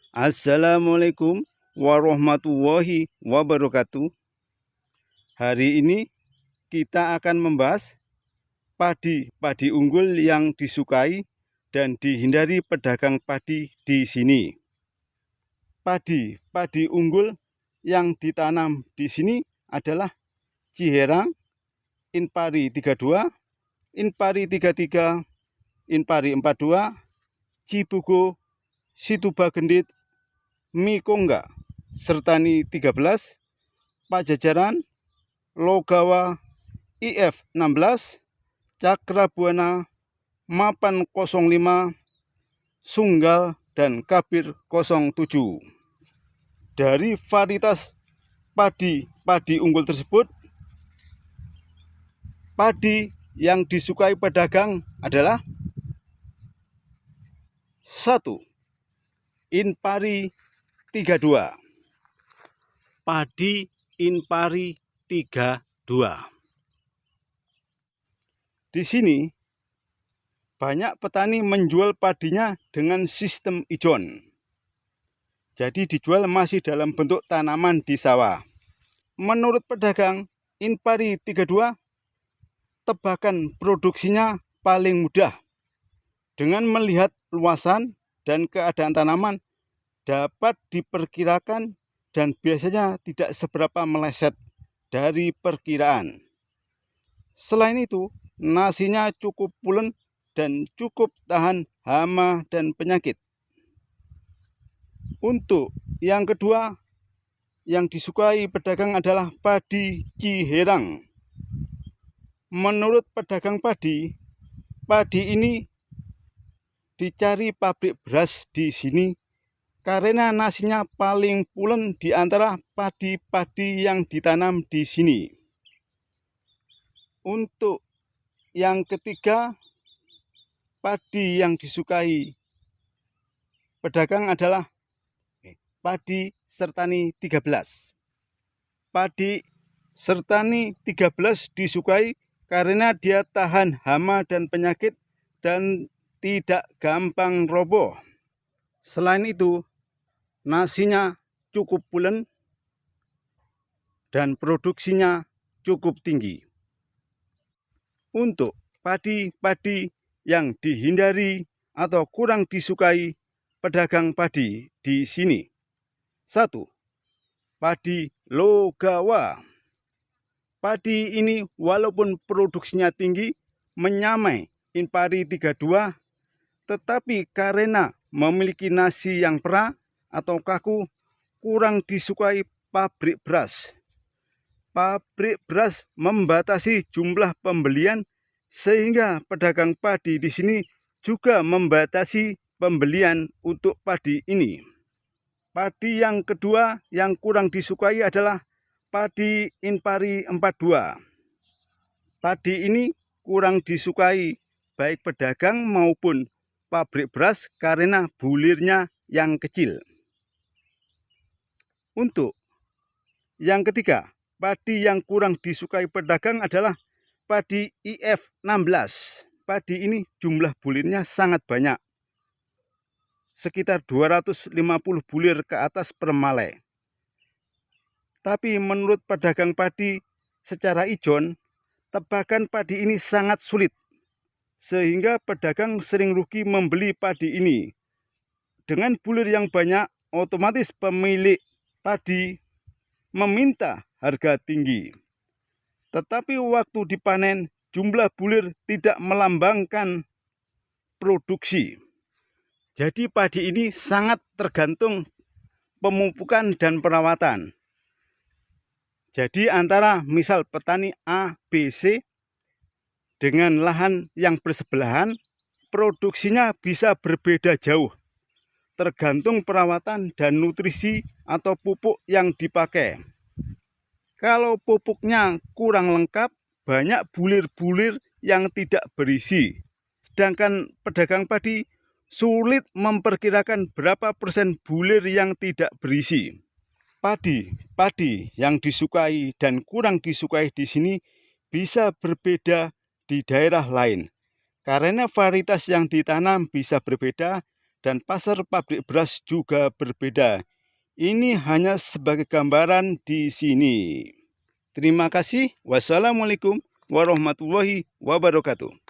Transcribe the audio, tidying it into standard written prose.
Assalamualaikum warahmatullahi wabarakatuh. Hari ini kita akan membahas padi unggul yang disukai dan dihindari pedagang padi di sini. Padi unggul yang ditanam di sini adalah Ciherang, Inpari 32, Inpari 33, Inpari 42, Cibugo, Situba Gendit, Mikongga, Sertani 13, Pajajaran, Logawa, IF 16, Cakrabuana, Mapan 05, Sunggal, dan Kabir 07. Dari varietas padi unggul tersebut, padi yang disukai pedagang adalah 1. Inpari 32. Padi Inpari 32. Di sini banyak petani menjual padinya dengan sistem ijon. Jadi dijual masih dalam bentuk tanaman di sawah. Menurut pedagang, Inpari 32 tebakan produksinya paling mudah. Dengan melihat luasan dan keadaan tanaman dapat diperkirakan dan biasanya tidak seberapa meleset dari perkiraan. Selain itu, nasinya cukup pulen dan cukup tahan hama dan penyakit. Untuk yang kedua, yang disukai pedagang adalah padi Ciherang. Menurut pedagang padi ini dicari pabrik beras di sini karena nasinya paling pulen di antara padi-padi yang ditanam di sini. Untuk yang ketiga, padi yang disukai pedagang adalah padi Sertani 13. Padi Sertani 13 disukai karena dia tahan hama dan penyakit dan tidak gampang roboh. Selain itu, nasinya cukup pulen dan produksinya cukup tinggi. Untuk padi yang dihindari atau kurang disukai pedagang padi di sini. 1. Padi Logawa. Padi ini walaupun produksinya tinggi menyamai Inpari 32, tetapi karena memiliki nasi yang perah atau kaku, kurang disukai pabrik beras. Pabrik beras membatasi jumlah pembelian sehingga pedagang padi di sini juga membatasi pembelian untuk padi ini. Padi yang kedua yang kurang disukai adalah padi Inpari 42. Padi ini kurang disukai baik pedagang maupun pabrik beras karena bulirnya yang kecil. Untuk yang ketiga, padi yang kurang disukai pedagang adalah padi IF 16. Padi ini jumlah bulirnya sangat banyak, sekitar 250 bulir ke atas per malai. Tapi menurut pedagang padi secara ijon, tebakan padi ini sangat sulit, sehingga pedagang sering rugi membeli padi ini. Dengan bulir yang banyak, otomatis pemilik padi meminta harga tinggi. Tetapi waktu dipanen, jumlah bulir tidak melambangkan produksi. Jadi padi ini sangat tergantung pemupukan dan perawatan. Jadi antara misal petani A, B, C dengan lahan yang bersebelahan, produksinya bisa berbeda jauh. Tergantung perawatan dan nutrisi atau pupuk yang dipakai. Kalau pupuknya kurang lengkap, banyak bulir-bulir yang tidak berisi. Sedangkan pedagang padi sulit memperkirakan berapa persen bulir yang tidak berisi. Padi yang disukai dan kurang disukai di sini bisa berbeda di daerah lain. Karena varietas yang ditanam bisa berbeda dan pasar pabrik beras juga berbeda. Ini hanya sebagai gambaran di sini. Terima kasih. Wassalamualaikum warahmatullahi wabarakatuh.